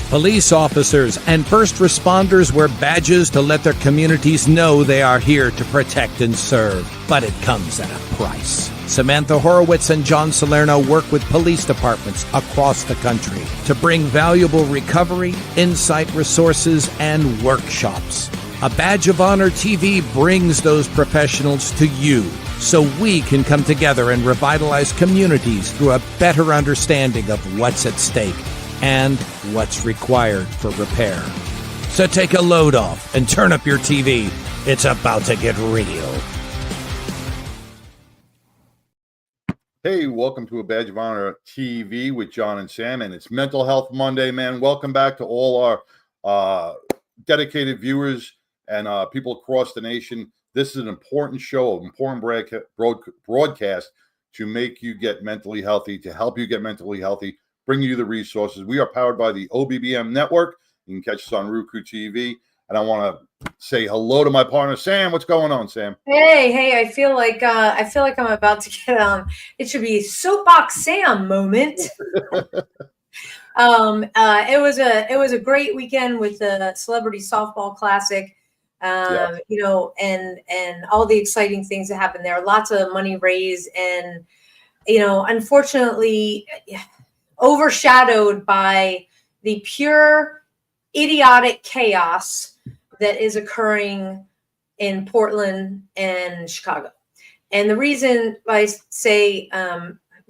Police officers and first responders wear badges to let their communities know they are here to protect and serve. But it comes at a price. Samantha Horwitz and John Salerno work with police departments across the country to bring valuable recovery, insight resources, and workshops. A Badge of Honor TV brings those professionals to you so we can come together and revitalize communities through a better understanding of what's at stake and what's required for repair. So take a load off and turn up your TV. It's about to get real. Hey, welcome to A Badge of Honor TV with John and Sam, and it's Mental Health Monday, man. Welcome back to all our dedicated viewers and people across the nation. This is an important show, an important broadcast to make you get mentally healthy, to help you get mentally healthy, bring you the resources. We are powered by the OBBM network. You can catch us on Roku TV. And I want to say hello to my partner, Sam. What's going on, Sam? Hey, I feel like I'm about to get it should be Soapbox Sam moment. It was a great weekend with the Celebrity Softball Classic. You know, and all the exciting things that happened there. Lots of money raised, and you know, unfortunately, overshadowed by the pure idiotic chaos that is occurring in Portland and Chicago. And the reason I say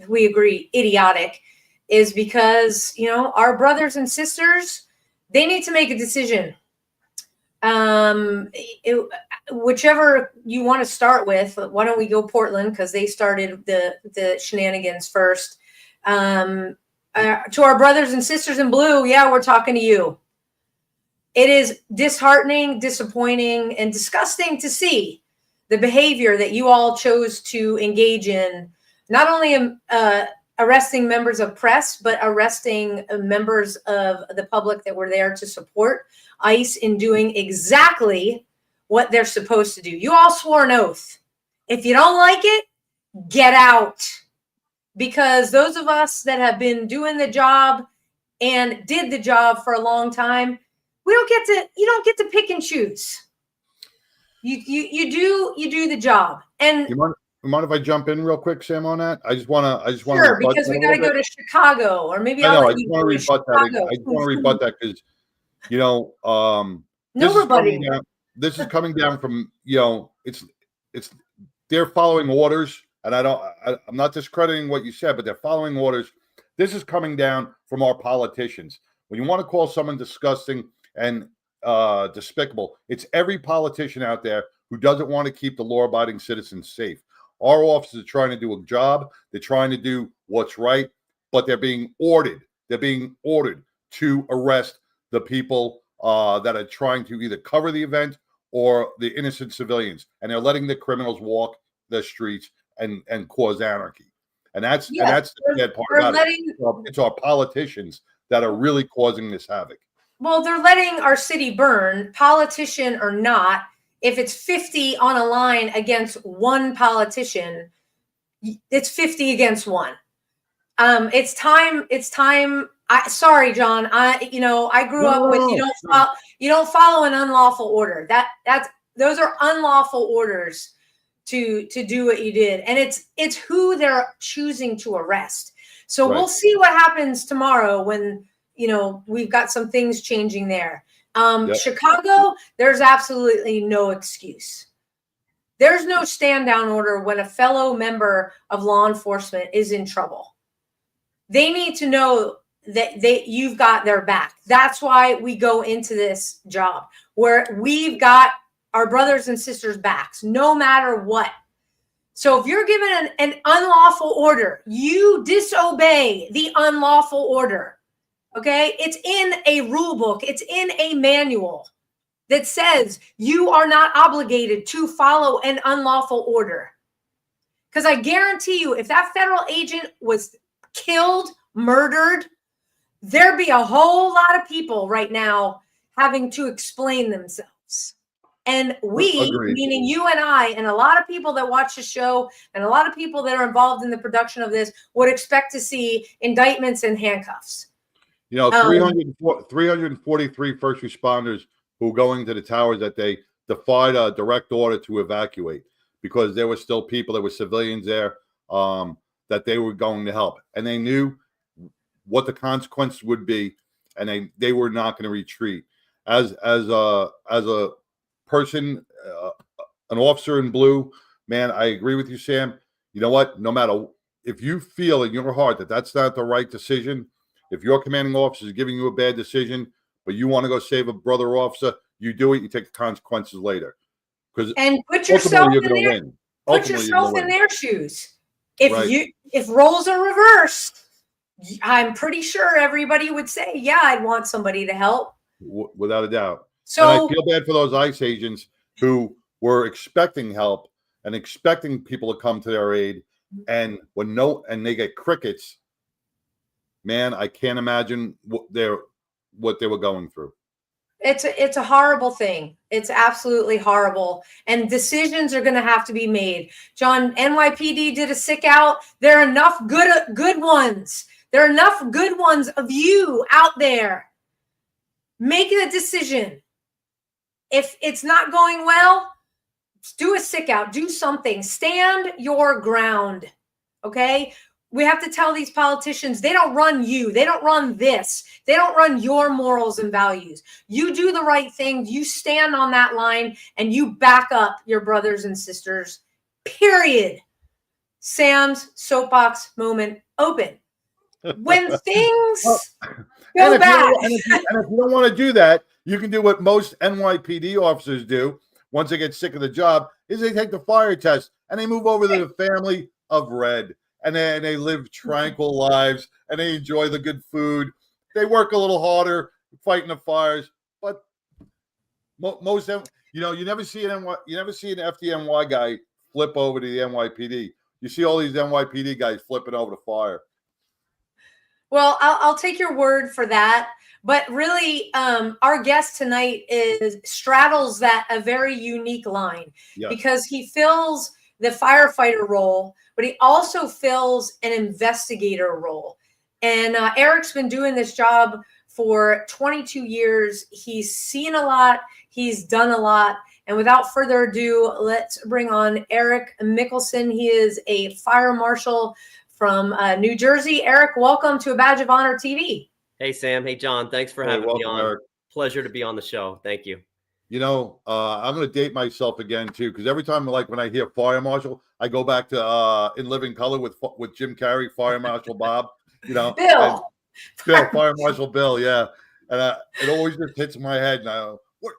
we agree idiotic is because, you know, our brothers and sisters, they need to make a decision. Whichever you want to start with, why don't we go Portland, because they started the shenanigans first. To our brothers and sisters in blue, yeah, we're talking to you. It is disheartening, disappointing, and disgusting to see the behavior that you all chose to engage in, not only arresting members of press, but arresting members of the public that were there to support ICE in doing exactly what they're supposed to do. You all swore an oath. If you don't like it, get out. Because those of us that have been doing the job and did the job for a long time, you don't get to pick and choose. You do the job. And you mind if I jump in real quick, Sam, on that? I just want to sure, because we got to go to Chicago, or maybe I just want to rebut that. I just want to rebut that because, you know, this is coming down from, you know, it's they're following orders. And I'm not discrediting what you said, but they're following orders. This is coming down from our politicians. When you want to call someone disgusting and despicable, it's every politician out there who doesn't want to keep the law-abiding citizens safe. Our officers are trying to do a job. They're trying to do what's right, but they're being ordered. They're being ordered to arrest the people that are trying to either cover the event or the innocent civilians. And they're letting the criminals walk the streets and cause anarchy. And that's the bad part about it. It's our politicians that are really causing this havoc. Well, they're letting our city burn, politician or not. If it's 50 on a line against one politician, it's 50 against one. It's time. Sorry, John. I grew up with you don't follow an unlawful order. Those are unlawful orders to do what you did. And it's who they're choosing to arrest. So We'll see what happens tomorrow when, you know, we've got some things changing there. Chicago, there's absolutely no excuse. There's no stand down order when a fellow member of law enforcement is in trouble. They need to know that you've got their back. That's why we go into this job where we've got our brothers and sisters' backs, no matter what. So if you're given an unlawful order, you disobey the unlawful order. Okay? It's in a rule book. It's in a manual that says you are not obligated to follow an unlawful order. Because I guarantee you, if that federal agent was killed, murdered, there'd be a whole lot of people right now having to explain themselves. And we, Agreed. Meaning you and I, and a lot of people that watch the show, and a lot of people that are involved in the production of this, would expect to see indictments and handcuffs. You know, 343 first responders who were going to the towers that they defied a direct order to evacuate because there were still people, there were civilians there that they were going to help. And they knew what the consequences would be, and they were not going to retreat. As a person, an officer in blue, man, I agree with you, Sam. You know what? No matter if you feel in your heart that that's not the right decision, if your commanding officer is giving you a bad decision, but you want to go save a brother officer, you do it. You take the consequences later. And put yourself Put yourself in their shoes. If roles are reversed, I'm pretty sure everybody would say, yeah, I'd want somebody to help. Without a doubt. So and I feel bad for those ICE agents who were expecting help and expecting people to come to their aid, and they get crickets. Man, I can't imagine what they were going through. It's a horrible thing. It's absolutely horrible. And decisions are going to have to be made. John, NYPD did a sick out. There are enough good ones. There are enough good ones of you out there. Make a decision. If it's not going well, do a sick out. Do something. Stand your ground. Okay? We have to tell these politicians, they don't run you. They don't run this. They don't run your morals and values. You do the right thing. You stand on that line and you back up your brothers and sisters, period. Sam's soapbox moment open. When things go bad. And if you don't want to do that, you can do what most NYPD officers do once they get sick of the job, is they take the fire test and they move over to the family of red. And then they live tranquil lives and they enjoy the good food. They work a little harder fighting the fires, but most of them, you never see an FDNY guy flip over to the NYPD. You see all these NYPD guys flipping over to fire. Well, I'll take your word for that. But really, our guest tonight straddles a very unique line because he fills the firefighter role, but he also fills an investigator role. And Erik's been doing this job for 22 years. He's seen a lot. He's done a lot. And without further ado, let's bring on Erik Mickelsen. He is a fire marshal from New Jersey. Erik, welcome to A Badge of Honor TV. Hey, Sam. Hey, John. Thanks for having me on. Erik. Pleasure to be on the show. Thank you. I'm going to date myself again, too, because every time, when I hear Fire Marshal, I go back to In Living Color with Jim Carrey, Fire Marshal Bob, Bill, Fire Marshal Bill, yeah. And it always just hits my head, and I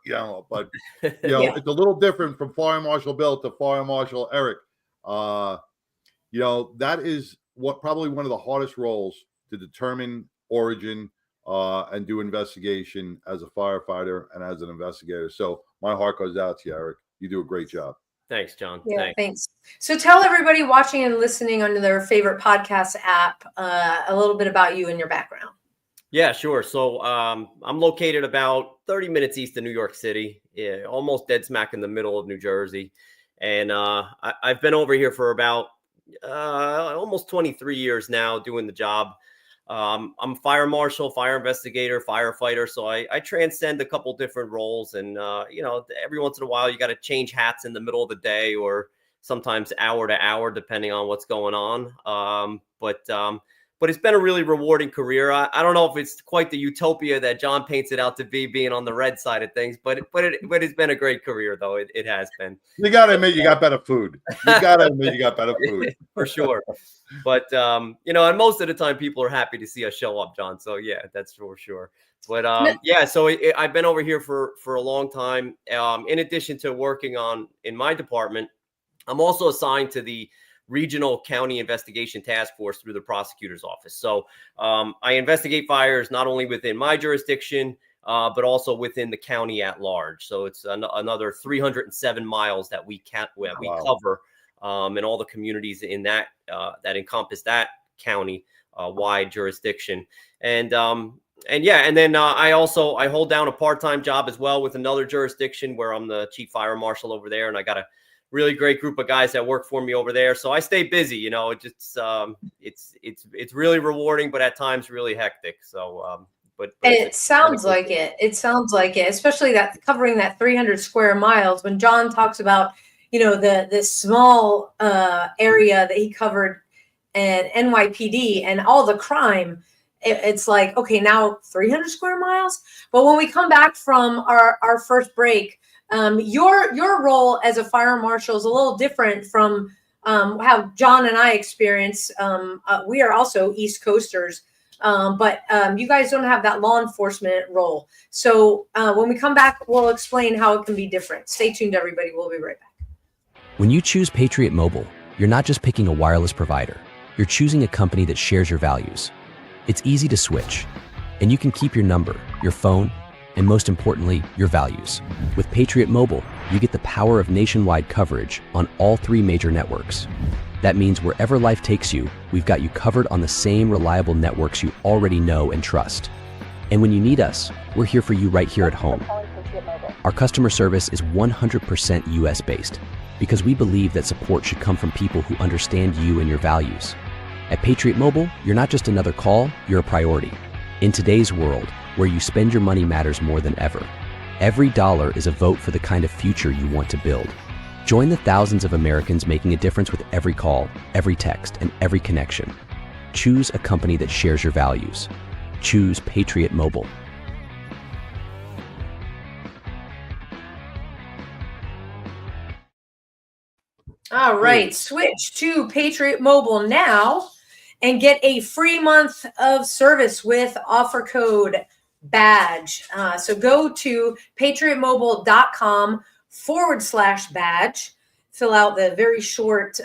go, but, it's a little different from Fire Marshal Bill to Fire Marshal Erik. That is probably one of the hardest roles to determine origin and do investigation as a firefighter and as an investigator. So my heart goes out to you, Erik. You do a great job. Thanks, John. Yeah, thanks. So tell everybody watching and listening on their favorite podcast app a little bit about you and your background. Yeah, sure. So I'm located about 30 minutes east of New York City, almost dead smack in the middle of New Jersey. And I've been over here for about almost 23 years now doing the job. I'm a fire marshal, fire investigator, firefighter. So I transcend a couple different roles. And, every once in a while, you got to change hats in the middle of the day or sometimes hour to hour, depending on what's going on. But it's been a really rewarding career. I don't know if it's quite the utopia that John paints it out to be, being on the red side of things, but it's been a great career, though. It has been. You got to admit you got better food. For sure. But, and most of the time people are happy to see us show up, John. So, yeah, that's for sure. But, so I've been over here for a long time. In addition to working in my department, I'm also assigned to the Regional County Investigation Task Force through the prosecutor's office. So I investigate fires not only within my jurisdiction, but also within the county at large. So it's another 307 miles that we cover in all the communities in that encompass that county wide jurisdiction. And then I hold down a part-time job as well with another jurisdiction where I'm the chief fire marshal over there, and I got a really great group of guys that work for me over there. So I stay busy, it's really rewarding, but at times really hectic. So, but It sounds like it. It sounds like it, especially that covering that 300 square miles. When John talks about, the small area that he covered and NYPD and all the crime, it's like, okay, now 300 square miles. But when we come back from our first break, your role as a fire marshal is a little different from how John and I experience. We are also East Coasters. But you guys don't have that law enforcement role. So when we come back, we'll explain how it can be different. Stay tuned, everybody. We'll be right back. When you choose Patriot Mobile, you're not just picking a wireless provider. You're choosing a company that shares your values. It's easy to switch, and you can keep your number, your phone, and most importantly, your values. With Patriot Mobile, you get the power of nationwide coverage on all 3 major networks. That means wherever life takes you, we've got you covered on the same reliable networks you already know and trust. And when you need us, we're here for you right here at home. Our customer service is 100% US based because we believe that support should come from people who understand you and your values. At Patriot Mobile, you're not just another call, you're a priority. In today's world, where you spend your money matters more than ever, every dollar is a vote for the kind of future you want to build. Join the thousands of Americans making a difference with every call, every text, and every connection. Choose a company that shares your values. Choose Patriot Mobile. All right, switch to Patriot Mobile now and get a free month of service with offer code BADGE. So go to patriotmobile.com/badge, fill out the very short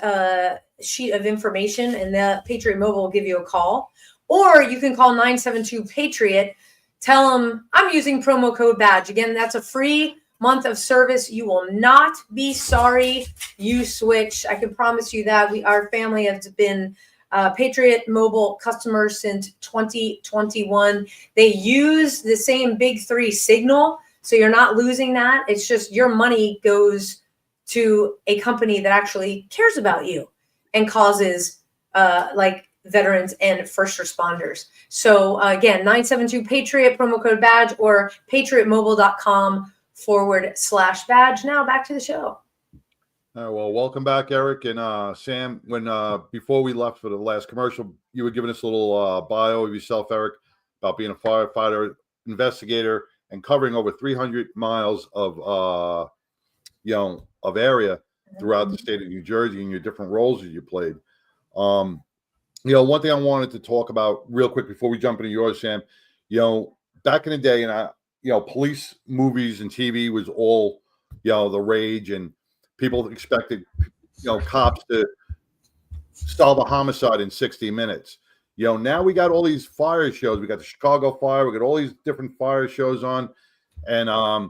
sheet of information, and the Patriot Mobile will give you a call. Or you can call 972-PATRIOT. Tell them I'm using promo code BADGE. Again, that's a free month of service. You will not be sorry you switched. I can promise you that. Our family has been Patriot Mobile customers since 2021. They use the same big 3 signal, so you're not losing that. It's just your money goes to a company that actually cares about you and causes like veterans and first responders. So again, 972-PATRIOT, promo code BADGE, or patriotmobile.com/badge. Now back to the show. All right, well, welcome back, Erik and Sam. When before we left for the last commercial, you were giving us a little bio of yourself, Erik, about being a firefighter, investigator, and covering over 300 miles of of area throughout the state of New Jersey and your different roles that you played. One thing I wanted to talk about real quick before we jump into yours, Sam. Back in the day, and police movies and TV was all the rage, and people expected cops to solve a homicide in 60 minutes. Now we got all these fire shows. We got the Chicago Fire. We got all these different fire shows on, and I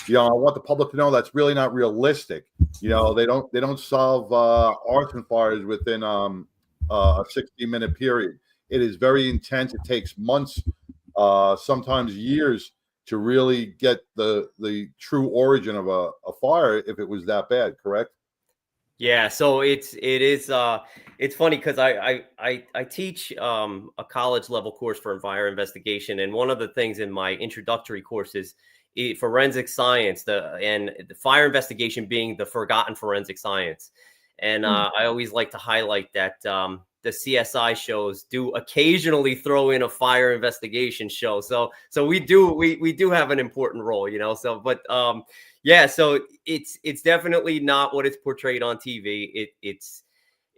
want the public to know that's really not realistic. They don't solve arson fires within a 60-minute period. It is very intense. It takes months, sometimes years, to really get the true origin of a fire if it was that bad. Correct? Yeah. So it's funny because I teach a college level course for fire investigation, and one of the things in my introductory courses, forensic science, and the fire investigation being the forgotten forensic science. And I always like to highlight that the CSI shows do occasionally throw in a fire investigation show. So we do have an important role, So, but so it's definitely not what it's portrayed on TV.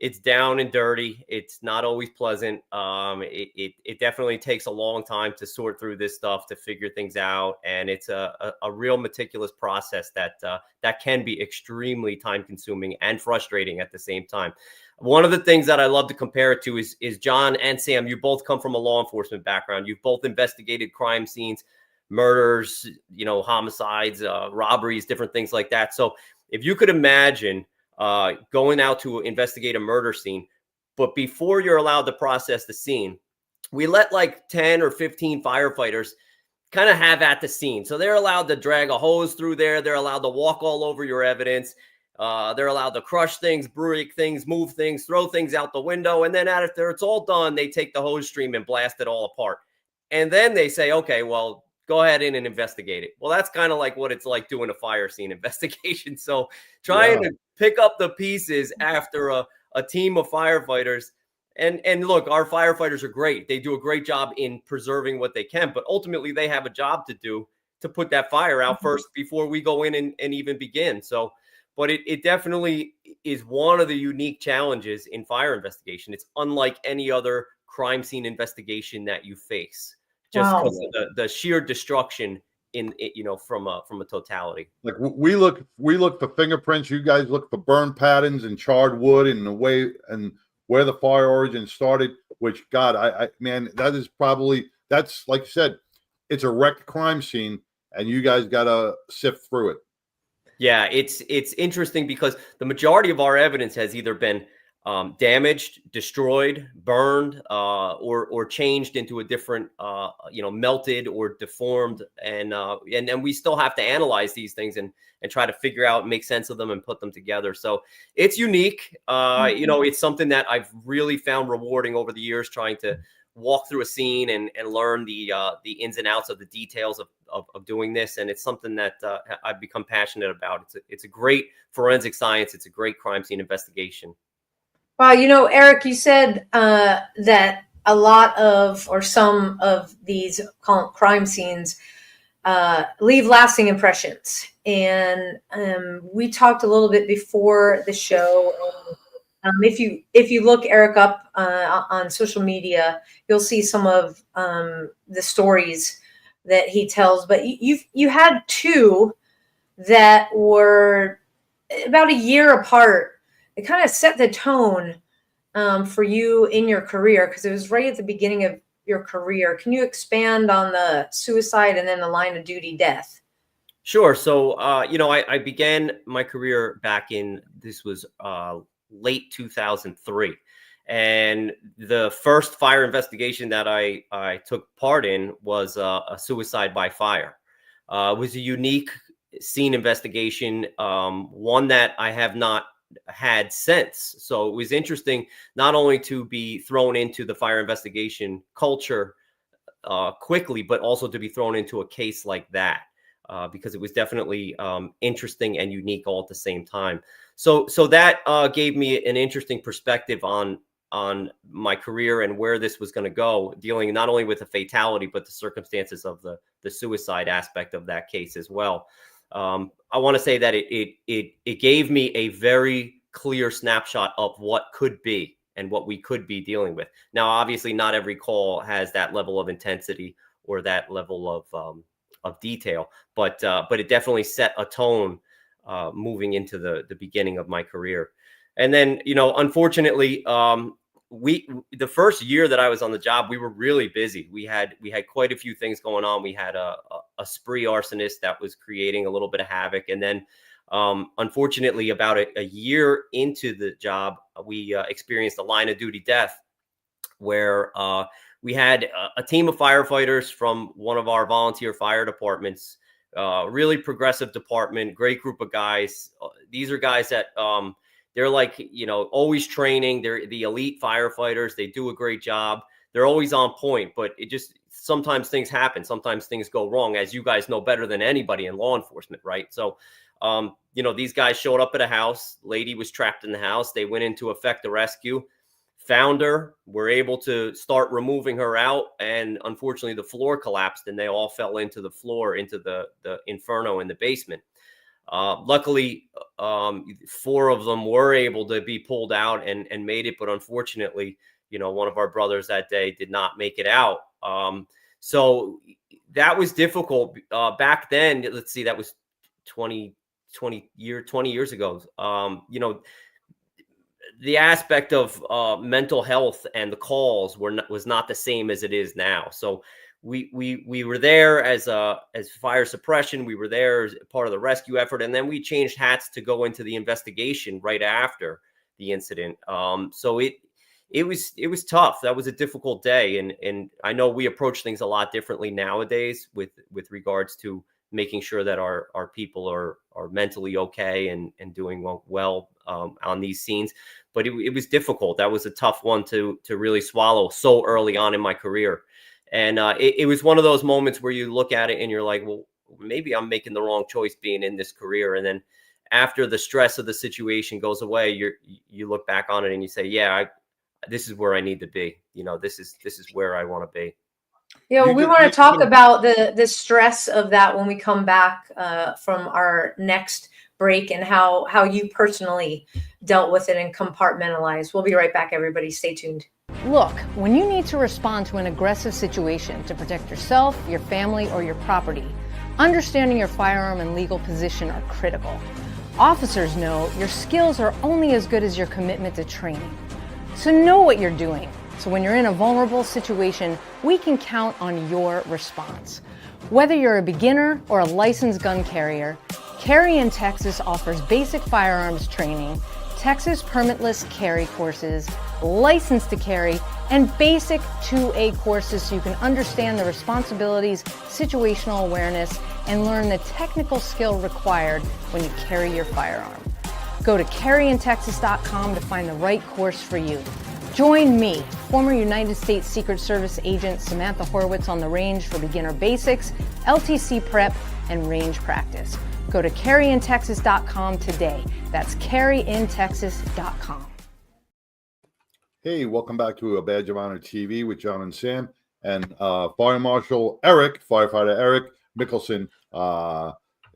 It's down and dirty. It's not always pleasant. It definitely takes a long time to sort through this stuff, to figure things out. And it's a real meticulous process that can be extremely time consuming and frustrating at the same time. One of the things that I love to compare it to is John and Sam, you both come from a law enforcement background. You've both investigated crime scenes, murders, homicides, robberies, different things like that. So if you could imagine going out to investigate a murder scene, but before you're allowed to process the scene, we let like 10 or 15 firefighters kind of have at the scene. So they're allowed to drag a hose through there. They're allowed to walk all over your evidence. They're allowed to crush things, break things, move things, throw things out the window. And then after it's all done, they take the hose stream and blast it all apart. and then they say, okay, well, go ahead in and investigate it. Well, that's kind of like what it's like doing a fire scene investigation. So trying to pick up the pieces after a team of firefighters. And look, our firefighters are great. They do a great job in preserving what they can, but ultimately they have a job to do to put that fire out first before we go in and even begin. So, but it definitely is one of the unique challenges in fire investigation. It's unlike any other crime scene investigation that you face, just because of the sheer destruction in it, from a totality. Like we look for fingerprints. You guys look for burn patterns and charred wood and the way and where the fire origin started. Which, God, I man, that's like you said, it's a wrecked crime scene, and you guys got to sift through it. Yeah, it's interesting because the majority of our evidence has either been damaged, destroyed, burned, or changed into a different, melted or deformed, and we still have to analyze these things and try to figure out, make sense of them, and put them together. So it's unique. It's something that I've really found rewarding over the years, trying to walk through a scene and learn the ins and outs of the details of doing this. And it's something that I've become passionate about. It's a great forensic science. It's a great crime scene investigation. Wow, Erik, you said that a lot of, or some of these crime scenes leave lasting impressions. And we talked a little bit before the show. If you look Erik up on social media, you'll see some of the stories that he tells. But you had two that were about a year apart. It kind of set the tone for you in your career, because it was right at the beginning of your career. Can you expand on the suicide and then the line of duty death? Sure. So, I began my career back in, this was late 2003. And the first fire investigation that I took part in was a suicide by fire. It was a unique scene investigation, one that I have not had since. So it was interesting not only to be thrown into the fire investigation culture quickly, but also to be thrown into a case like that, because it was definitely interesting and unique all at the same time. So that gave me an interesting perspective on my career and where this was going to go, dealing not only with the fatality, but the circumstances of the suicide aspect of that case as well. I want to say that it gave me a very clear snapshot of what could be and what we could be dealing with. Now, obviously, not every call has that level of intensity or that level of detail, but it definitely set a tone moving into the beginning of my career. And then, unfortunately, the first year that I was on the job, we were really busy. We had quite a few things going on. We had a spree arsonist that was creating a little bit of havoc. And then, unfortunately, about a year into the job, we experienced a line of duty death where we had a team of firefighters from one of our volunteer fire departments, really progressive department, great group of guys. These are guys that they're like, always training. They're the elite firefighters. They do a great job. They're always on point, but it just, sometimes things happen. Sometimes things go wrong, as you guys know better than anybody in law enforcement, right? So, these guys showed up at a house. Lady was trapped in the house. They went in to effect the rescue, found her, were able to start removing her out. And unfortunately, the floor collapsed and they all fell into the floor, into the inferno in the basement. Luckily, 4 of them were able to be pulled out and made it. But unfortunately, one of our brothers that day did not make it out. So that was difficult back then. Let's see, that was 20 years ago. The aspect of mental health and the calls was not the same as it is now. So we were there as fire suppression. We were there as part of the rescue effort, and then we changed hats to go into the investigation right after the incident. So it was tough. That was a difficult day, and I know we approach things a lot differently nowadays with regards to making sure that our people are mentally okay and doing well on these scenes. But it was difficult. That was a tough one to really swallow so early on in my career. And it was one of those moments where you look at it and you're like, well, maybe I'm making the wrong choice being in this career. And then after the stress of the situation goes away, you look back on it and you say, yeah, this is where I need to be. This is where I want to be. We want to talk about the stress of that when we come back from our next break, and how you personally dealt with it and compartmentalized. We'll be right back, everybody. Stay tuned. Look, when you need to respond to an aggressive situation to protect yourself, your family, or your property, understanding your firearm and legal position are critical. Officers know your skills are only as good as your commitment to training. So know what you're doing. So when you're in a vulnerable situation, we can count on your response. Whether you're a beginner or a licensed gun carrier, Carry in Texas offers basic firearms training, Texas permitless carry courses, license to carry, and basic 2A courses so you can understand the responsibilities, situational awareness, and learn the technical skill required when you carry your firearm. Go to carryintexas.com to find the right course for you. Join me, former United States Secret Service agent Samantha Horwitz, on the range for beginner basics, LTC prep, and range practice. Go to carryintexas.com today. That's carryintexas.com. Hey, welcome back to A Badge of Honor TV with John and Sam, and Fire Marshal Erik, firefighter Erik Mickelsen,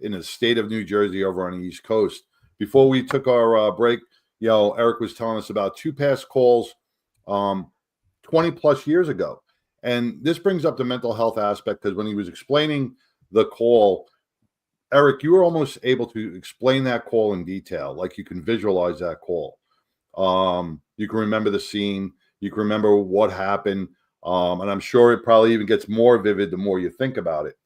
in the state of New Jersey over on the East Coast. Before we took our break, Erik was telling us about two past calls 20 plus years ago. And this brings up the mental health aspect, because when he was explaining the call, Erik, you were almost able to explain that call in detail. Like, you can visualize that call. You can remember the scene. You can remember what happened. And I'm sure it probably even gets more vivid the more you think about it.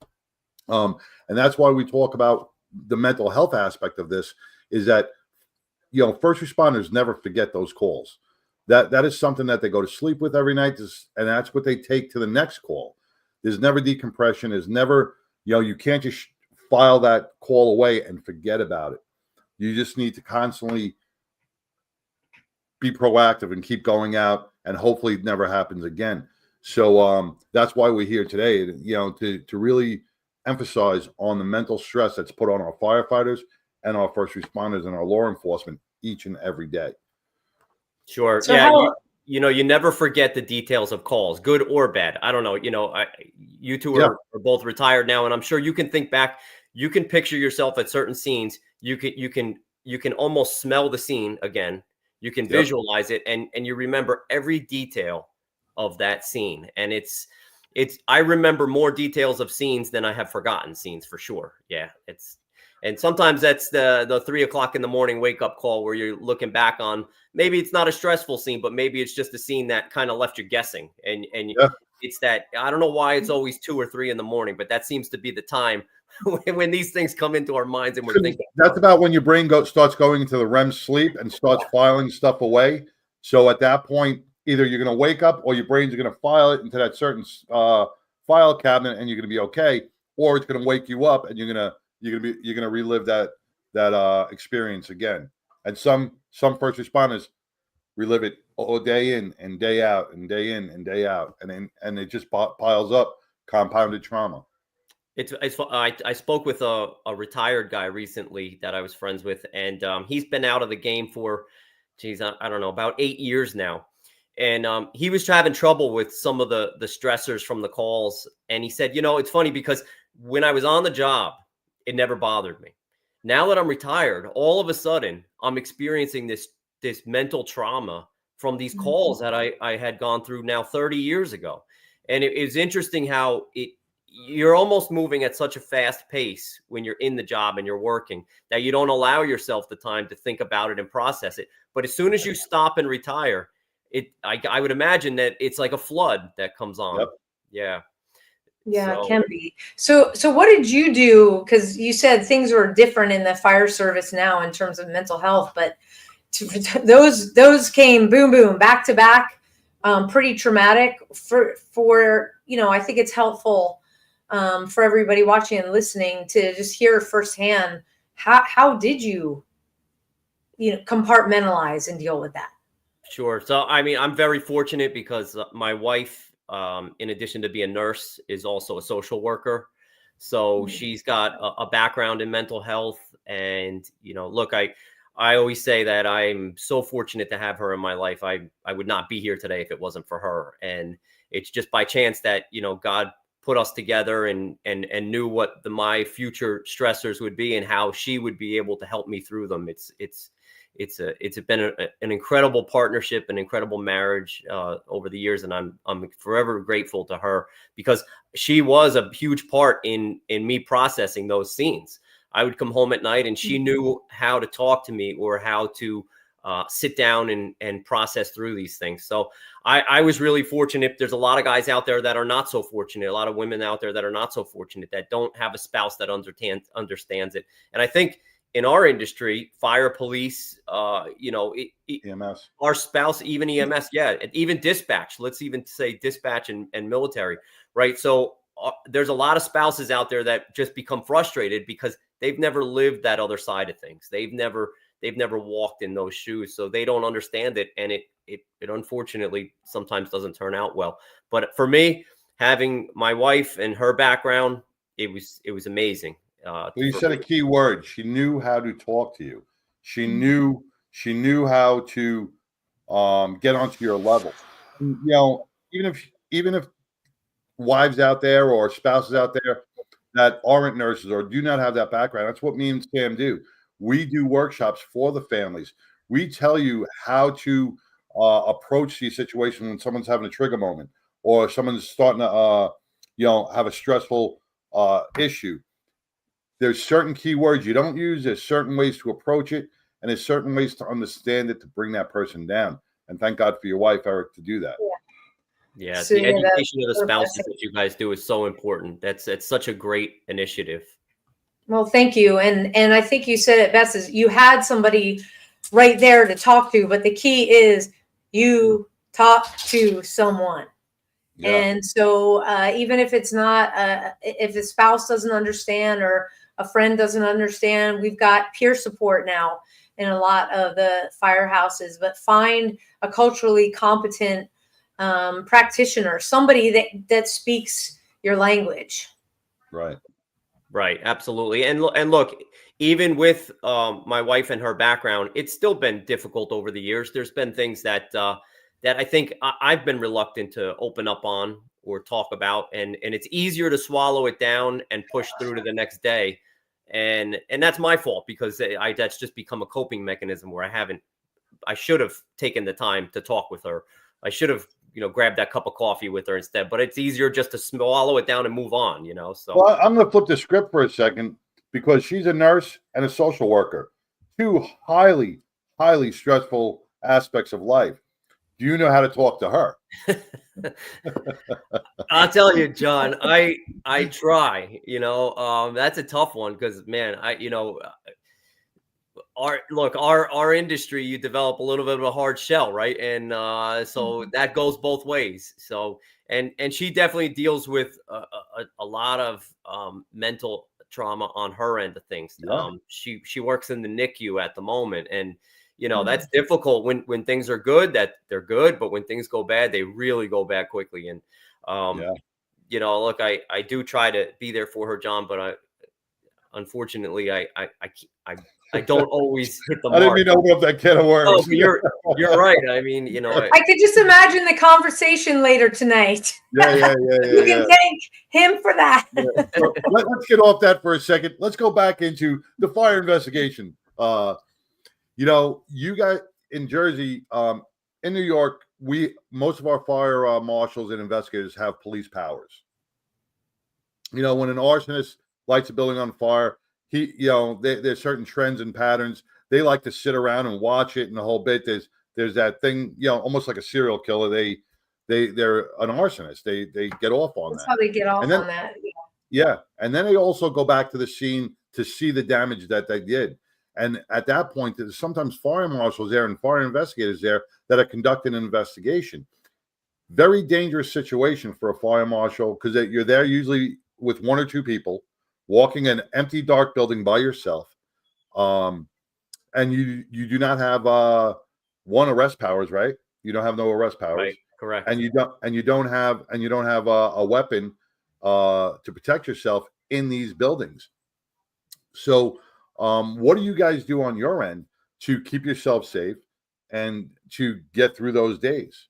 And that's why we talk about the mental health aspect of this, is that, first responders never forget those calls. That is something that they go to sleep with every night, and that's what they take to the next call. There's never decompression. There's never, you can't just file that call away and forget about it. You just need to constantly be proactive and keep going out, and hopefully it never happens again. So that's why we're here today, to really emphasize on the mental stress that's put on our firefighters and our first responders and our law enforcement each and every day. Sure. So yeah. You never forget the details of calls, good or bad. I don't know. You two are both retired now, and I'm sure you can think back. You can picture yourself at certain scenes. You can almost smell the scene again. You can visualize it, and you remember every detail of that scene. And I remember more details of scenes than I have forgotten scenes, for sure. Yeah. And sometimes that's the 3 o'clock in the morning wake up call where you're looking back on, maybe it's not a stressful scene, but maybe it's just a scene that kind of left you guessing. And it's that, I don't know why it's always 2 or 3 in the morning, but that seems to be the time when these things come into our minds and we're thinking. That's about when your brain starts going into the REM sleep and starts filing stuff away. So at that point, either you're going to wake up or your brain's going to file it into that certain file cabinet, and you're going to be okay, or it's going to wake you up and you're going to relive that experience again. And some first responders relive it all day in and day out and day in and day out, and it just piles up, compounded trauma. I spoke with a retired guy recently that I was friends with, and he's been out of the game for, I don't know, about 8 years now. And he was having trouble with some of the stressors from the calls. And he said, it's funny because when I was on the job, it never bothered me. Now that I'm retired, all of a sudden I'm experiencing this mental trauma from these calls that I had gone through now 30 years ago. And it is interesting how you're almost moving at such a fast pace when you're in the job and you're working that you don't allow yourself the time to think about it and process it. But as soon as you stop and retire, I would imagine that it's like a flood that comes on. Yep. Yeah. Yeah, it can be. So what did you do? Because you said things were different in the fire service now in terms of mental health, but those came boom, boom, back to back, pretty traumatic for I think it's helpful for everybody watching and listening to just hear firsthand how did you compartmentalize and deal with that? Sure. So, I mean, I'm very fortunate because my wife in addition to being a nurse, is also a social worker. So she's got a background in mental health. And, look, I always say that I'm so fortunate to have her in my life. I would not be here today if it wasn't for her. And it's just by chance that, God put us together and knew what my future stressors would be and how she would be able to help me through them. It's been an incredible partnership, an incredible marriage over the years, and I'm forever grateful to her, because she was a huge part in me processing those scenes. I would come home at night and she knew how to talk to me or how to sit down and process through these things. So I was really fortunate. There's a lot of guys out there that are not so fortunate, a lot of women out there that are not so fortunate, that don't have a spouse that understands it. And I think in our industry, fire, police, EMS, our spouse, even EMS, even dispatch, let's even say dispatch and military, right? So there's a lot of spouses out there that just become frustrated because they've never lived that other side of things. They've never walked in those shoes, so they don't understand it, and it unfortunately sometimes doesn't turn out well. But for me, having my wife and her background, it was amazing. Well, you said a key word. She knew how to talk to you. She knew how to get onto your level. Even if wives out there or spouses out there that aren't nurses or do not have that background, that's what me and Sam do. We do workshops for the families. We tell you how to approach these situations when someone's having a trigger moment or someone's starting to have a stressful issue. There's certain key words you don't use. There's certain ways to approach it, and there's certain ways to understand it to bring that person down. And thank God for your wife, Erik, to do that. Yeah, the education of the spouses that you guys do is so important. It's such a great initiative. Well, thank you. And I think you said it best, is you had somebody right there to talk to, but the key is you talk to someone. Yeah. And so even if it's not, if the spouse doesn't understand or a friend doesn't understand, we've got peer support now in a lot of the firehouses, but find a culturally competent practitioner, somebody that speaks your language. Right. Absolutely. And look, even with my wife and her background, it's still been difficult over the years. There's been things that I think I've been reluctant to open up on or talk about. And it's easier to swallow it down and push through to the next day. And that's my fault, because that's just become a coping mechanism where I should have taken the time to talk with her. I should have, grabbed that cup of coffee with her instead, but it's easier just to swallow it down and move on, so. Well, I'm going to flip the script for a second, because she's a nurse and a social worker, two highly, highly stressful aspects of life. Do you know how to talk to her? I'll tell you, John, I try, that's a tough one, because man, our industry, you develop a little bit of a hard shell, right? And so that goes both ways. So, and she definitely deals with a lot of mental trauma on her end of things. Yeah. She works in the NICU at the moment, and that's difficult when things are good, that they're good, but when things go bad, they really go bad quickly. And look, I do try to be there for her, John, but unfortunately, I don't always hit the mark. I didn't mean to open up that can of worms. Oh, you're right. I mean, I could just imagine the conversation later tonight. Yeah. You can thank him for that. Yeah. So let's get off that for a second. Let's go back into the fire investigation. You guys in Jersey, in New York, most of our fire marshals and investigators have police powers. When an arsonist lights a building on fire, there's certain trends and patterns. They like to sit around and watch it and the whole bit. There's that thing, almost like a serial killer. They're an arsonist. They get off on that. That's how they get off on that. Yeah. And then they also go back to the scene to see the damage that they did. And at that point, there's sometimes fire marshals there and fire investigators there that are conducting an investigation. Very dangerous situation for a fire marshal, because you're there usually with one or two people, walking an empty, dark building by yourself, and you do not have arrest powers, right? You don't have no arrest powers. Right. Correct. and you don't have a weapon to protect yourself in these buildings. So, what do you guys do on your end to keep yourself safe and to get through those days?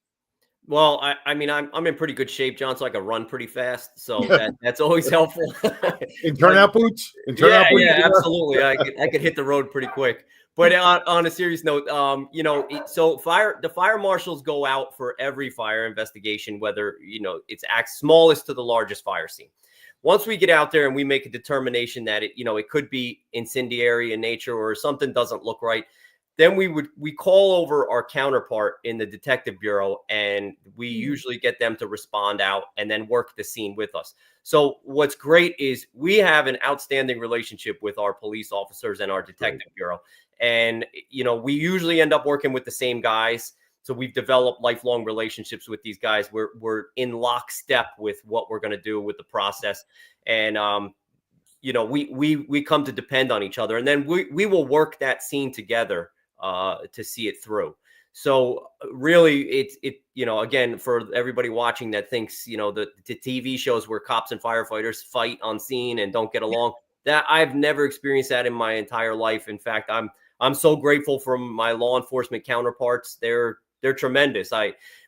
Well, I mean, I'm in pretty good shape, John, so I can run pretty fast. So that's always helpful. In turnout boots? Yeah, absolutely. I could hit the road pretty quick. But on a serious note, so the fire marshals go out for every fire investigation, whether, it's smallest to the largest fire scene. Once we get out there and we make a determination that it could be incendiary in nature or something doesn't look right, then we call over our counterpart in the detective bureau, and we usually get them to respond out and then work the scene with us. So what's great is we have an outstanding relationship with our police officers and our detective bureau. And, we usually end up working with the same guys. So we've developed lifelong relationships with these guys. We're in lockstep with what we're going to do with the process. And, we come to depend on each other, and then we will work that scene together to see it through. So really it's again, for everybody watching that thinks, the TV shows where cops and firefighters fight on scene and don't get along, that I've never experienced that in my entire life. In fact, I'm so grateful for my law enforcement counterparts. They're tremendous.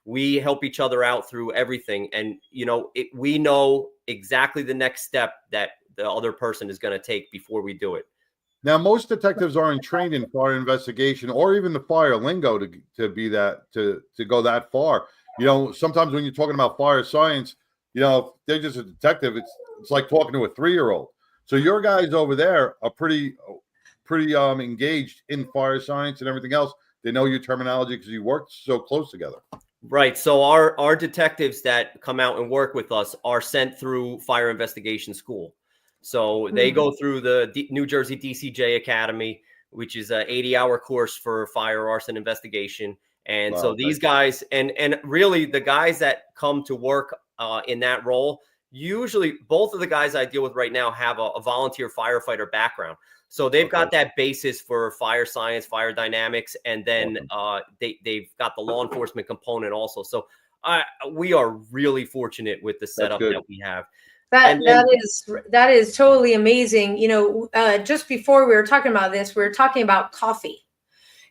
We help each other out through everything. And, we know exactly the next step that the other person is going to take before we do it. Now, most detectives aren't trained in fire investigation or even the fire lingo to go that far. Sometimes when you're talking about fire science, if they're just a detective, it's like talking to a 3-year-old. So your guys over there are pretty engaged in fire science and everything else. They know your terminology because you worked so close together. Right. So our detectives that come out and work with us are sent through fire investigation school. So they go through the New Jersey DCJ Academy, which is an 80-hour course for fire arson investigation. And so these guys, and really the guys that come to work in that role, usually both of the guys I deal with right now have a volunteer firefighter background. So they've got that basis for fire science, fire dynamics, and then they've got the law enforcement component also. So we are really fortunate with the setup that we have. That is totally amazing. Just before we were talking about this, we were talking about coffee.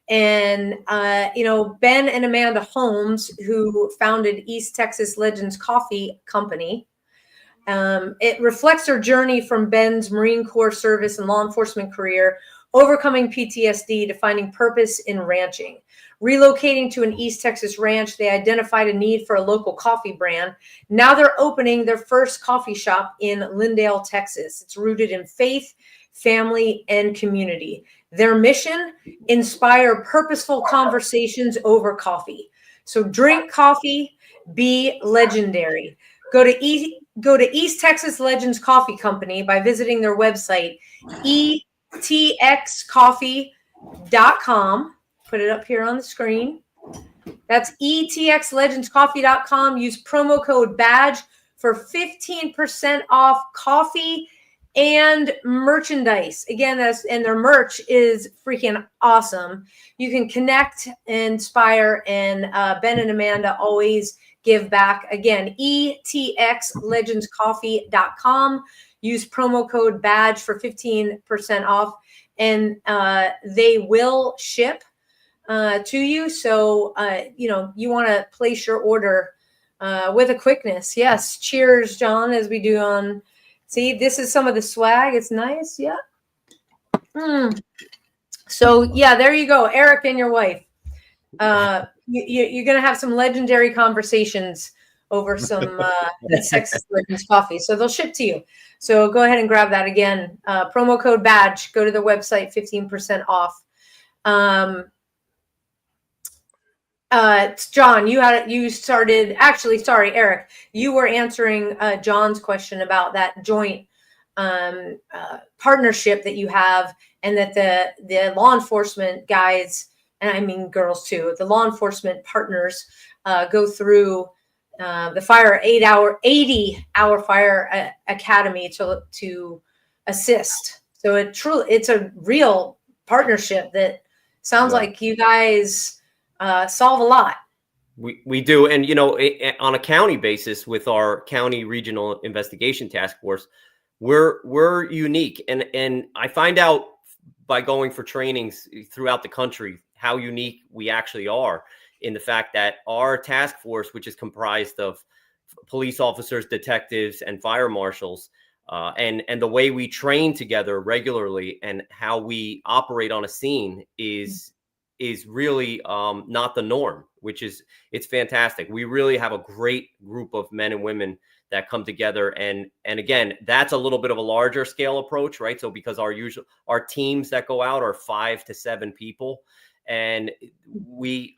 And, Ben and Amanda Holmes, who founded East Texas Legends Coffee Company, it reflects their journey from Ben's Marine Corps service and law enforcement career, overcoming PTSD to finding purpose in ranching. Relocating to an East Texas ranch, they identified a need for a local coffee brand. Now they're opening their first coffee shop in Lindale, Texas. It's rooted in faith, family, and community. Their mission: inspire purposeful conversations over coffee. So drink coffee, be legendary. Go to East Texas Legends Coffee Company by visiting their website, etxcoffee.com. Put it up here on the screen. That's etxlegendscoffee.com. Use promo code BADGE for 15% off coffee and merchandise. Again, and their merch is freaking awesome. You can connect, inspire, and Ben and Amanda always give back. Again, etxlegendscoffee.com. Use promo code BADGE for 15% off, and they will ship to you. So, you want to place your order with a quickness. Yes. Cheers, John, as we do on, see, this is some of the swag. It's nice. Yeah. So yeah, there you go. Erik and your wife. You're going to have some legendary conversations over some Texas Legends coffee. So they'll ship to you. So go ahead and grab that again. Promo code BADGE. Go to the website, 15% off. John, Erik, you were answering John's question about that joint partnership that you have, and that the law enforcement guys, and I mean girls too, the law enforcement partners go through the 80-hour fire academy to assist. So it's a real partnership that sounds like you guys solve a lot. We do. And, you know, on a county basis with our county regional investigation task force, we're unique. And I find out by going for trainings throughout the country how unique we actually are, in the fact that our task force, which is comprised of police officers, detectives, and fire marshals, and the way we train together regularly and how we operate on a scene is really not the norm, which is, it's fantastic. We really have a great group of men and women that come together. And again, that's a little bit of a larger scale approach, right? So because our teams that go out are 5 to 7 people. And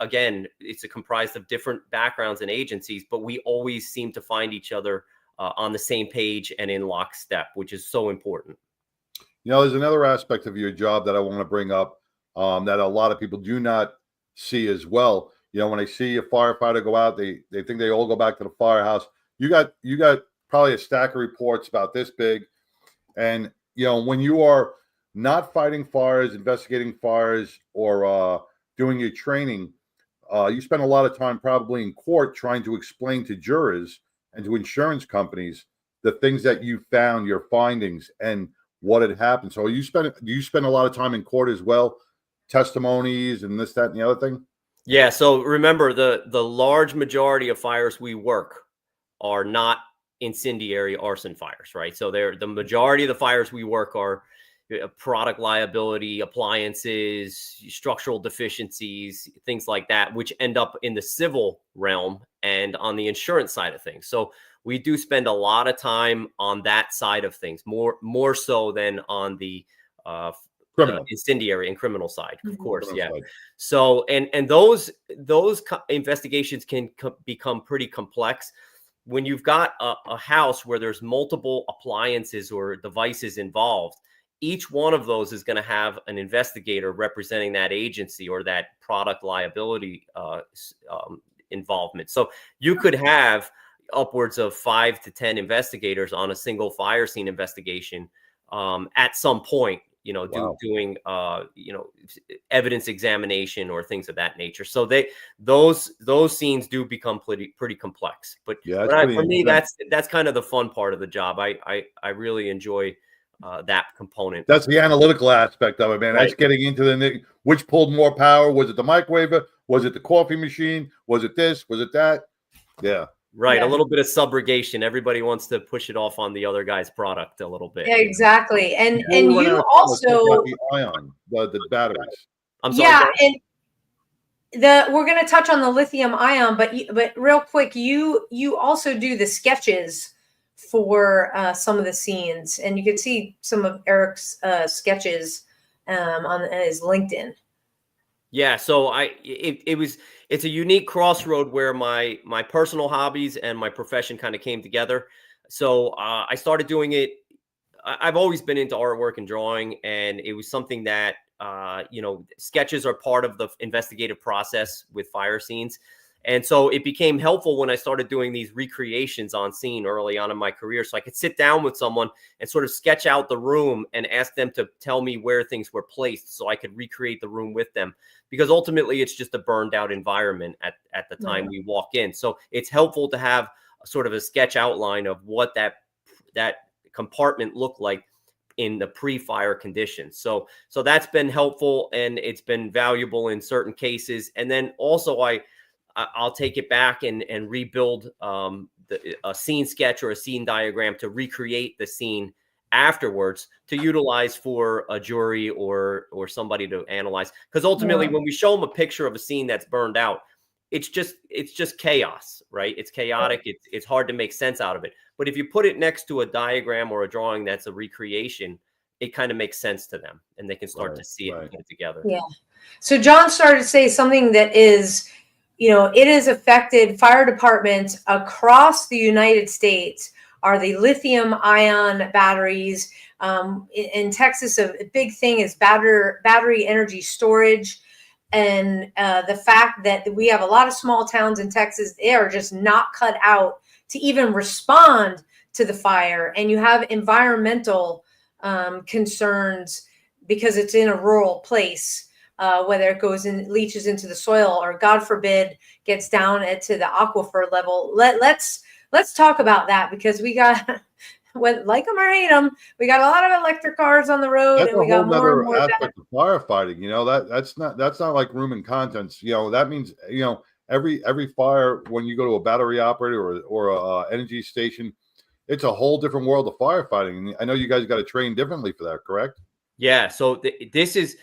again, it's comprised of different backgrounds and agencies, but we always seem to find each other on the same page and in lockstep, which is so important. You know, there's another aspect of your job that I want to bring up that a lot of people do not see as well. You know, when they see a firefighter go out, they think they all go back to the firehouse. You got probably a stack of reports about this big. And, you know, when you are not fighting fires, investigating fires, or doing your training, you spend a lot of time probably in court trying to explain to jurors and to insurance companies the things that you found, your findings, and what had happened. So do you spend a lot of time in court as well, testimonies and this, that, and the other thing? Yeah. So remember, the large majority of fires we work are not incendiary arson fires, right? So the majority of the fires we work are product liability, appliances, structural deficiencies, things like that, which end up in the civil realm and on the insurance side of things. So we do spend a lot of time on that side of things, more so than on the incendiary and criminal side, of course. Yeah. So and those investigations can become pretty complex when you've got a house where there's multiple appliances or devices involved. Each one of those is going to have an investigator representing that agency or that product liability involvement. So you could have upwards of 5 to 10 investigators on a single fire scene investigation at some point, you know, doing you know, evidence examination or things of that nature. So those scenes do become pretty complex. But, yeah, for me, that's kind of the fun part of the job. I really enjoy that component. That's the analytical aspect of it, man. Right. That's getting into which pulled more power. Was it the microwave? Was it the coffee machine? Was it this? Was it that? Yeah. Right. Yeah. A little bit of subrogation. Everybody wants to push it off on the other guy's product a little bit. Yeah, exactly. And you also the ion, the batteries. I'm sorry. Yeah, and we're going to touch on the lithium ion, but real quick, you also do the sketches for some of the scenes, and you can see some of Erik's sketches on his LinkedIn. Yeah, so it's a unique crossroad where my personal hobbies and my profession kind of came together. So I started doing it. I've always been into artwork and drawing, and it was something that you know, sketches are part of the investigative process with fire scenes. And so it became helpful when I started doing these recreations on scene early on in my career. So I could sit down with someone and sort of sketch out the room and ask them to tell me where things were placed so I could recreate the room with them. Because ultimately, it's just a burned out environment at the time we walk in. So it's helpful to have sort of a sketch outline of what that compartment looked like in the pre-fire conditions. So that's been helpful, and it's been valuable in certain cases. And then also I'll take it back and rebuild a scene sketch or a scene diagram to recreate the scene afterwards to utilize for a jury or somebody to analyze. Because ultimately, when we show them a picture of a scene that's burned out, it's just chaos, right? It's chaotic. It's hard to make sense out of it. But if you put it next to a diagram or a drawing that's a recreation, it kind of makes sense to them, and they can start to see it and put it together. Yeah. So John started to say something that is, you know, it has affected fire departments across the United States are the lithium ion batteries. In Texas, a big thing is battery energy storage. And the fact that we have a lot of small towns in Texas, they are just not cut out to even respond to the fire. And you have environmental concerns because it's in a rural place. whether it goes in, leaches into the soil, or God forbid gets down to the aquifer level. Let's talk about that, because we got, like them or hate them, we got a lot of electric cars on the road, That's and a we got whole more and nother more. aspect of firefighting. You know, that's not like room and contents. You know, that means, you know, every fire, when you go to a battery operator or a energy station, it's a whole different world of firefighting. And I know you guys got to train differently for that, correct? Yeah. So this is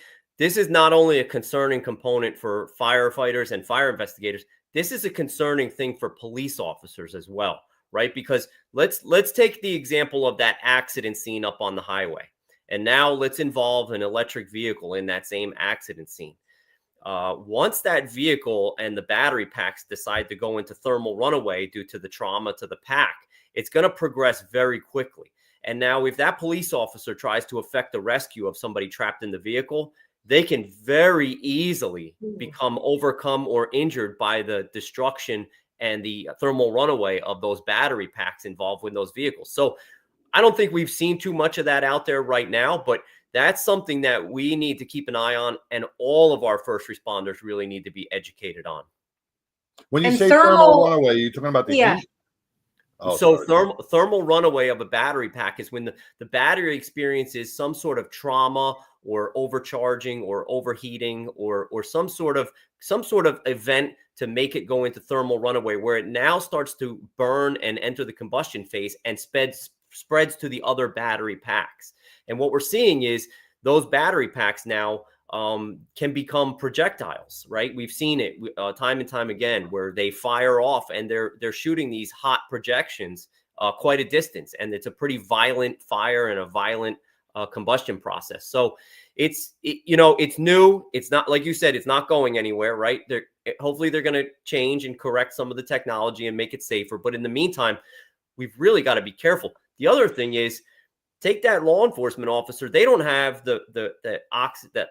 not only a concerning component for firefighters and fire investigators. This is a concerning thing for police officers as well, right? Because let's take the example of that accident scene up on the highway, and now let's involve an electric vehicle in that same accident scene. Once that vehicle and the battery packs decide to go into thermal runaway due to the trauma to the pack, it's going to progress very quickly. And now if that police officer tries to effect the rescue of somebody trapped in the vehicle, they can very easily become overcome or injured by the destruction and the thermal runaway of those battery packs involved with those vehicles. So I don't think we've seen too much of that out there right now, but that's something that we need to keep an eye on, and all of our first responders really need to be educated on. When you And say thermal thermal runaway, you're talking about the Yeah. heat? Oh, So sorry. thermal runaway of a battery pack is when the battery experiences some sort of trauma or overcharging or overheating or some sort of event to make it go into thermal runaway, where it now starts to burn and enter the combustion phase and spreads to the other battery packs. And what we're seeing is those battery packs now can become projectiles, right? We've seen it time and time again, where they fire off and they're shooting these hot projections quite a distance, and it's a pretty violent fire and a violent combustion process. So it's new. It's not, like you said, it's not going anywhere, right? Hopefully they're going to change and correct some of the technology and make it safer. But in the meantime, we've really got to be careful. The other thing is, take that law enforcement officer. They don't have the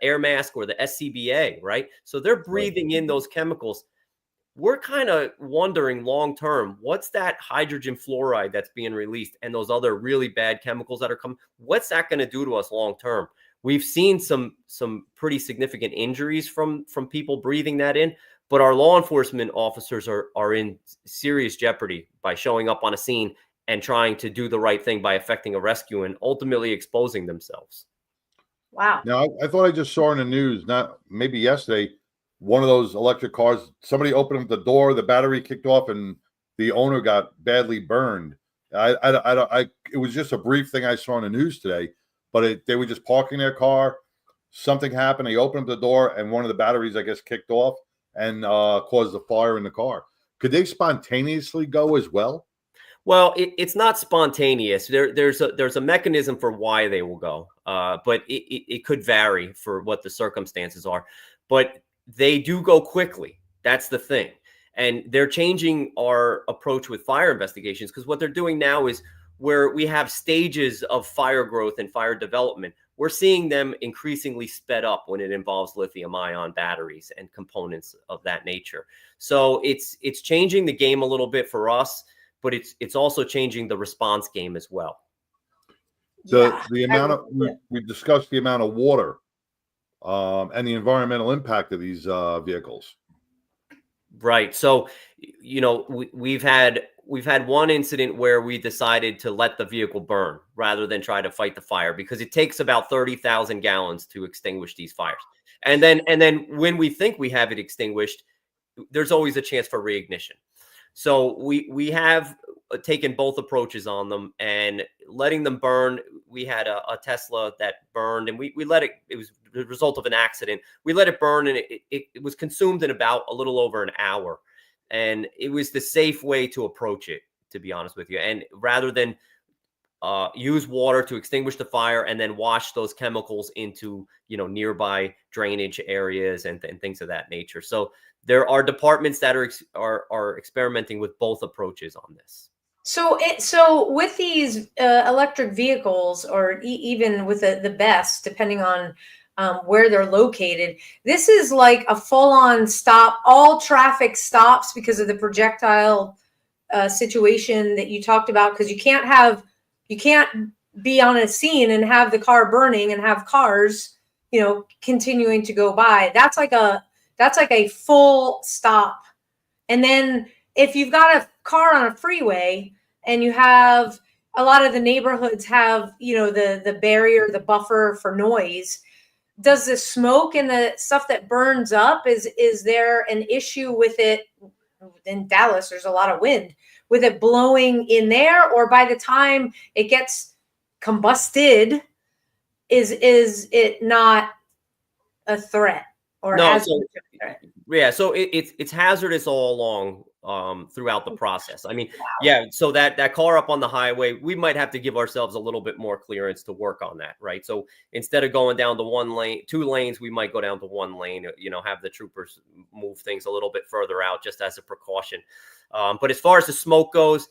air mask or the SCBA, right? So they're breathing in those chemicals. We're kind of wondering long term, what's that hydrogen fluoride that's being released and those other really bad chemicals that are coming? What's that going to do to us long term? We've seen some pretty significant injuries from people breathing that in, but our law enforcement officers are in serious jeopardy by showing up on a scene and trying to do the right thing by effecting a rescue and ultimately exposing themselves. Wow. Now, I thought I just saw in the news, not maybe yesterday, one of those electric cars, somebody opened up the door, the battery kicked off, and the owner got badly burned. It was just a brief thing I saw in the news today, but they were just parking their car. Something happened. They opened up the door, and one of the batteries, I guess, kicked off and caused a fire in the car. Could they spontaneously go as well? Well, it's not spontaneous. There's a mechanism for why they will go, but it could vary for what the circumstances are. But they do go quickly. That's the thing. And they're changing our approach with fire investigations, because what they're doing now is, where we have stages of fire growth and fire development, we're seeing them increasingly sped up when it involves lithium-ion batteries and components of that nature. So it's changing the game a little bit for us, but it's also changing the response game as well. The amount of we discussed the amount of water and the environmental impact of these vehicles. Right. So, we've had one incident where we decided to let the vehicle burn rather than try to fight the fire, because it takes about 30,000 gallons to extinguish these fires. And then when we think we have it extinguished, there's always a chance for reignition. So we have taken both approaches on them and letting them burn. We had a Tesla that burned, and we let it. It was the result of an accident. We let it burn, and it was consumed in about a little over an hour. And it was the safe way to approach it, to be honest with you. And rather than use water to extinguish the fire and then wash those chemicals into nearby drainage areas and things of that nature. So there are departments that are experimenting with both approaches on this. So with these electric vehicles, or even with the BESS, depending on where they're located, this is like a full-on stop. All traffic stops because of the projectile situation that you talked about, because you can't be on a scene and have the car burning and have cars, continuing to go by. That's like a full stop. And then if you've got a car on a freeway and you have a lot of the neighborhoods have, the barrier, the buffer for noise, does the smoke and the stuff that burns up, is there an issue with it? In Dallas, there's a lot of wind, with it blowing in there, or by the time it gets combusted, is it not a threat? Or no, so it's hazardous all along throughout the process. I mean, so that car up on the highway, we might have to give ourselves a little bit more clearance to work on that, right? So instead of going down to 2 lanes, we might go down to 1 lane, have the troopers move things a little bit further out just as a precaution. But as far as the smoke goes,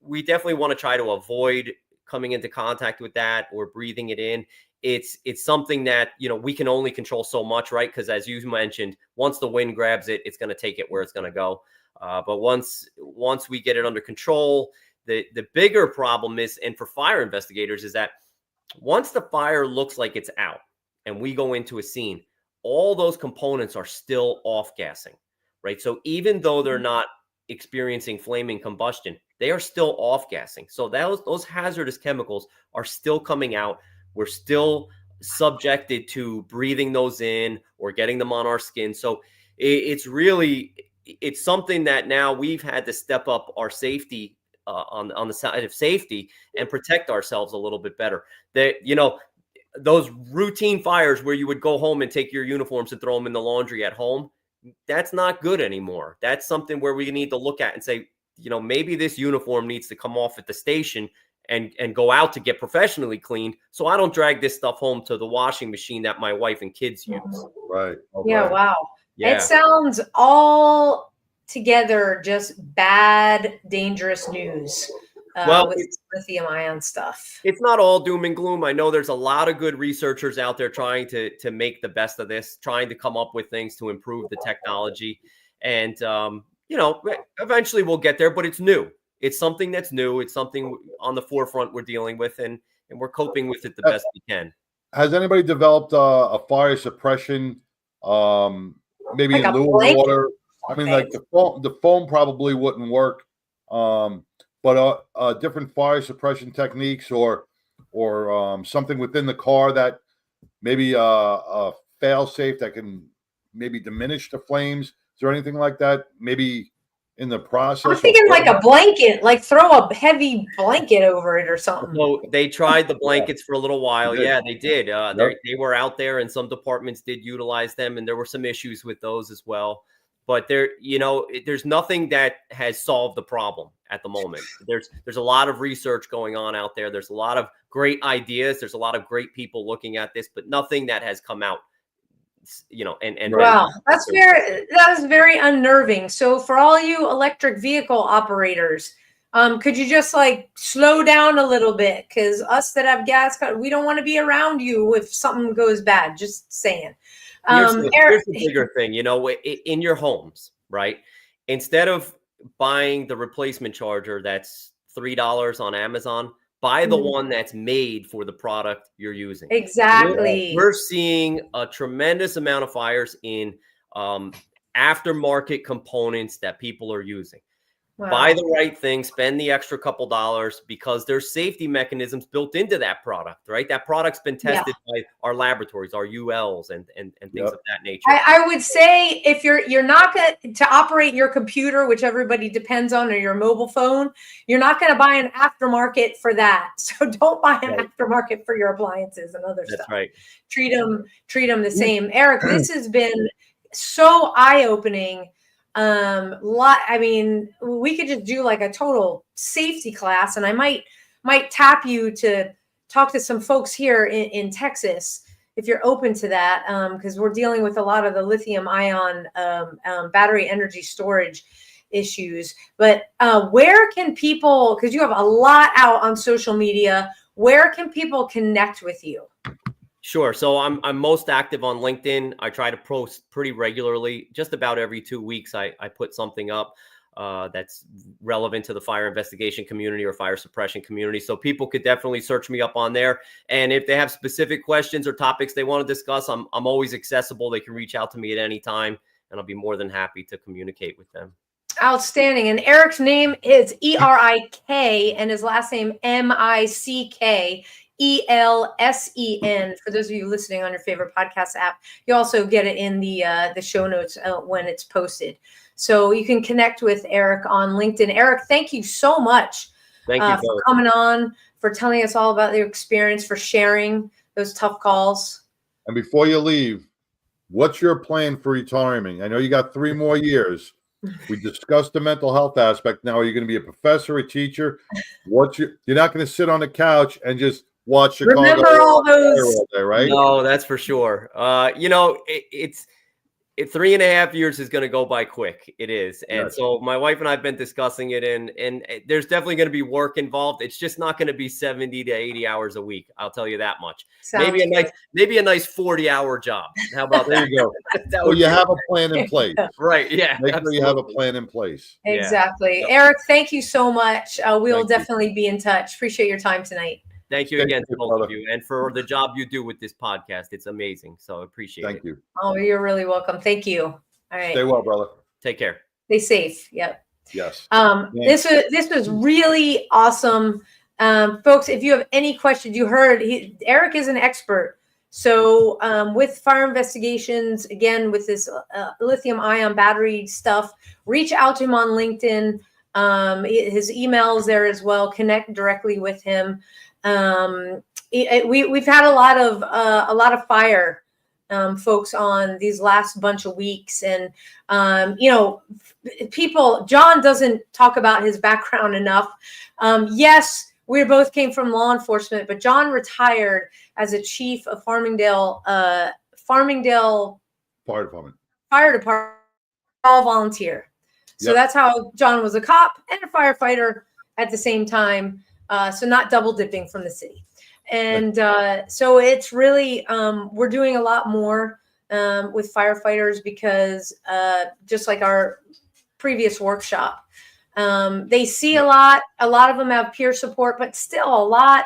we definitely want to try to avoid coming into contact with that or breathing it in. It's something that, we can only control so much, right? Because as you mentioned, once the wind grabs it, it's going to take it where it's going to go. But once we get it under control, the bigger problem is, and for fire investigators, is that once the fire looks like it's out and we go into a scene, all those components are still off gassing, right? So even though they're not experiencing flaming combustion, they are still off gassing. So those hazardous chemicals are still coming out. We're still subjected to breathing those in or getting them on our skin. So it's something that now we've had to step up our safety on the side of safety and protect ourselves a little bit better. Those routine fires where you would go home and take your uniforms and throw them in the laundry at home, that's not good anymore. That's something where we need to look at and say, maybe this uniform needs to come off at the station and go out to get professionally cleaned, so I don't drag this stuff home to the washing machine that my wife and kids use. Right. Okay. Yeah. Wow. Yeah. It sounds all together just bad, dangerous news. With lithium ion stuff. It's not all doom and gloom. I know there's a lot of good researchers out there trying to make the best of this, trying to come up with things to improve the technology. And, eventually we'll get there, but it's new. It's something that's new. It's something on the forefront we're dealing with, and we're coping with it the best we can. Has anybody developed a fire suppression, maybe Like in a lieu of blanket? water? I mean, like the foam probably wouldn't work, but different fire suppression techniques or something within the car that maybe a fail safe that can maybe diminish the flames. Is there anything like that? Maybe in the process. I'm thinking like a blanket, like throw a heavy blanket over it or something. So they tried the blankets for a little while. They did. Yeah, they did. Yep. They were out there, and some departments did utilize them, and there were some issues with those as well. But there's nothing that has solved the problem at the moment. There's a lot of research going on out there. There's a lot of great ideas. There's a lot of great people looking at this, but nothing that has come out. Wow, that was very unnerving. So for all you electric vehicle operators, could you just slow down a little bit? Because us that have gas, we don't want to be around you if something goes bad. Just saying. Here's Erik, the bigger thing, in your homes, right? Instead of buying the replacement charger that's $3 on Amazon, buy the one that's made for the product you're using. Exactly. We're seeing a tremendous amount of fires in aftermarket components that people are using. Wow. Buy the right thing, spend the extra couple dollars, because there's safety mechanisms built into that product, right? That product's been tested by our laboratories, our ULs, and things of that nature. I would say if you're not going to operate your computer, which everybody depends on, or your mobile phone, you're not going to buy an aftermarket for that. So don't buy an aftermarket for your appliances and other stuff. That's right. Treat them the same. Erik, this has been so eye-opening. I mean, we could just do like a total safety class, and I might tap you to talk to some folks here in Texas if you're open to that, because we're dealing with a lot of the lithium ion battery energy storage issues. But where can people, because you have a lot out on social media, where can people connect with you? Sure. So I'm most active on LinkedIn. I try to post pretty regularly. Just about every 2 weeks, I put something up. that's relevant to the fire investigation community or fire suppression community. So people could definitely search me up on there. And if they have specific questions or topics they want to discuss, I'm always accessible. They can reach out to me at any time, and I'll be more than happy to communicate with them. Outstanding. And Erik's name is Erik, and his last name Mickelsen. For those of you listening on your favorite podcast app, you also get it in the show notes when it's posted. So you can connect with Erik on LinkedIn. Erik, thank you so much for coming on, for telling us all about your experience, for sharing those tough calls. And before you leave, what's your plan for retirement? I know you got 3 more years. We discussed the mental health aspect. Now, are you going to be a professor, a teacher? You're not going to sit on the couch and just watch Chicago. Remember all those, all day, right? No, that's for sure. It's 3.5 years is going to go by quick. It is. And yes. So my wife and I have been discussing it, and there's definitely going to be work involved. It's just not going to be 70 to 80 hours a week. I'll tell you that much. Maybe a nice 40-hour job. How about that? There you go. So you have a plan in place. Right. Yeah. Make sure you have a plan in place. Exactly. Yeah. Erik, thank you so much. We'll definitely be in touch. Appreciate your time tonight. Thank you again to both of you, and for the job you do with this podcast. It's amazing. So appreciate it. Thank you. Oh, you're really welcome. Thank you. All right. Stay well, brother. Take care. Stay safe. Yep. Yes. This was really awesome. Folks, if you have any questions, you heard Erik is an expert. So with fire investigations, again, with this lithium ion battery stuff, reach out to him on LinkedIn. His email is there as well. Connect directly with him. We've had a lot of fire folks on these last bunch of weeks, and John doesn't talk about his background enough. Yes, we both came from law enforcement, but John retired as a chief of Farmingdale Fire Department, all volunteer. So that's how John was a cop and a firefighter at the same time. So not double dipping from the city. And so it's really, we're doing a lot more with firefighters because just like our previous workshop, they see a lot of them have peer support, but still a lot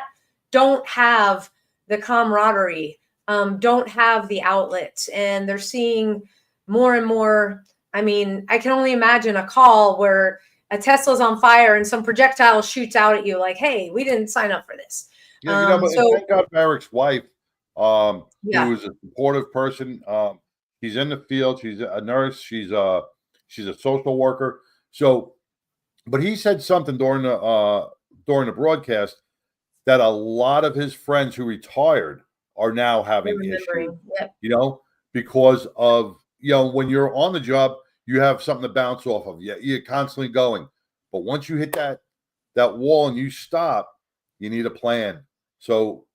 don't have the camaraderie, don't have the outlets, and they're seeing more and more. I mean, I can only imagine a call where a Tesla's on fire and some projectile shoots out at you like, hey, we didn't sign up for this. Yeah, but thank God for Erik's wife, who is a supportive person. She's in the field. She's a nurse. She's a social worker. So, but he said something during the broadcast that a lot of his friends who retired are now having issues. Yep. Because of when you're on the job, you have something to bounce off of. You're constantly going. But once you hit that wall and you stop, you need a plan. So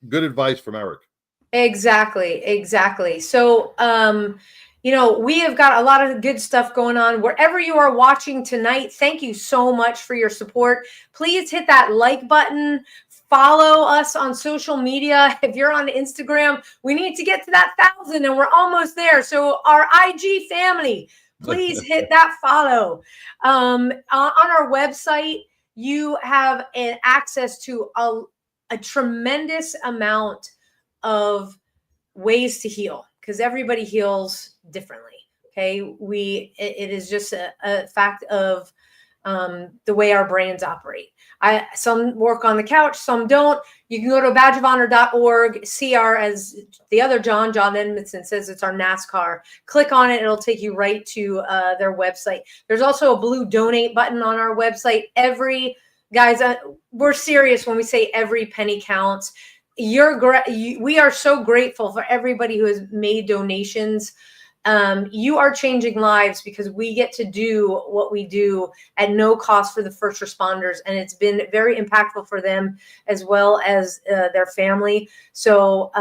good advice from Erik. Exactly. So, we have got a lot of good stuff going on. Wherever you are watching tonight, thank you so much for your support. Please hit that like button. Follow us on social media. If you're on Instagram, we need to get to that 1,000 and we're almost there. So our IG family, please hit that follow. On our website, you have access to a tremendous amount of ways to heal because everybody heals differently. Okay. It is just a fact of the way our brains operate. Some work on the couch, some don't. You can go to badgeofhonor.org, see as the other John Edmondson says it's our NASCAR. Click on it. It'll take you right to their website. There's also a blue donate button on our website. Guys, we're serious when we say every penny counts. We are so grateful for everybody who has made donations. You are changing lives because we get to do what we do at no cost for the first responders. And it's been very impactful for them as well as their family. So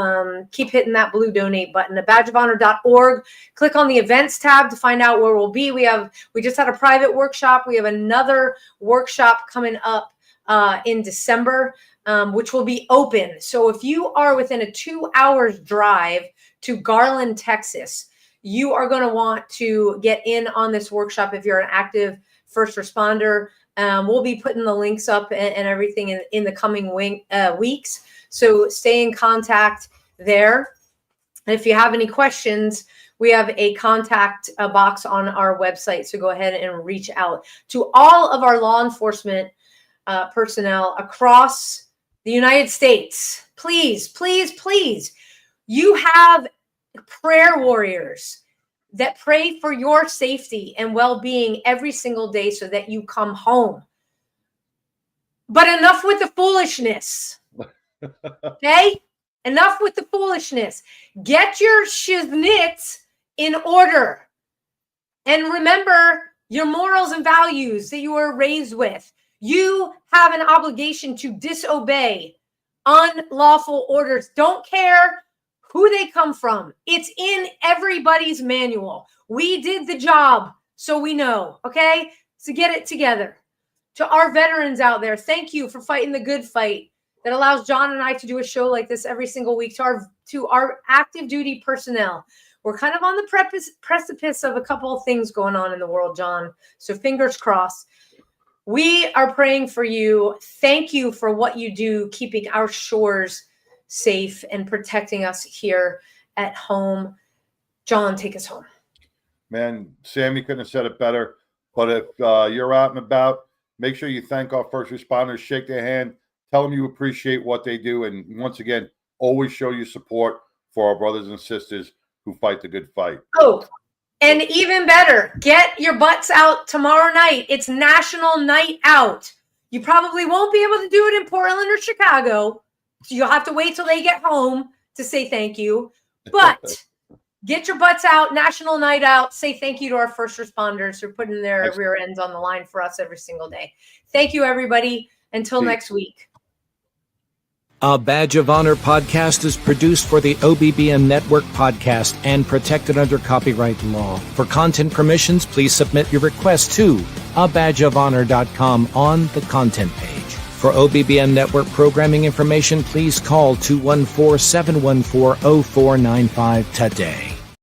keep hitting that blue donate button at badgeofhonor.org. Click on the events tab to find out where we'll be. We just had a private workshop. We have another workshop coming up in December, which will be open. So if you are within a 2 hours drive to Garland, Texas, you are going to want to get in on this workshop if you're an active first responder. We'll be putting the links up and everything in the coming weeks. So stay in contact there. And if you have any questions, we have a contact box on our website. So go ahead and reach out to all of our law enforcement personnel across the United States. Please, please, please. You have prayer warriors that pray for your safety and well-being every single day so that you come home. But enough with the foolishness. Okay? Enough with the foolishness. Get your shiznits in order. And remember your morals and values that you were raised with. You have an obligation to disobey unlawful orders. Don't care who they come from. It's in everybody's manual. We did the job, so we know, okay? So get it together. To our veterans out there, thank you for fighting the good fight that allows John and I to do a show like this every single week. To our active duty personnel, we're kind of on the precipice of a couple of things going on in the world, John. So fingers crossed. We are praying for you. Thank you for what you do, keeping our shores safe and protecting us here at home. John, take us home. Man, Sammy couldn't have said it better. But if you're out and about, make sure you thank our first responders, shake their hand, tell them you appreciate what they do. And once again, always show your support for our brothers and sisters who fight the good fight. Oh, and even better, get your butts out tomorrow night. It's National Night Out. You probably won't be able to do it in Portland or Chicago. You'll have to wait till they get home to say thank you. But get your butts out, National Night Out. Say thank you to our first responders who are putting their rear ends on the line for us every single day. Thank you, everybody. Until next week. A Badge of Honor podcast is produced for the OBBN Network podcast and protected under copyright law. For content permissions, please submit your request to abadgeofhonor.com on the content page. For OBBN Network programming information, please call 214-714-0495 today.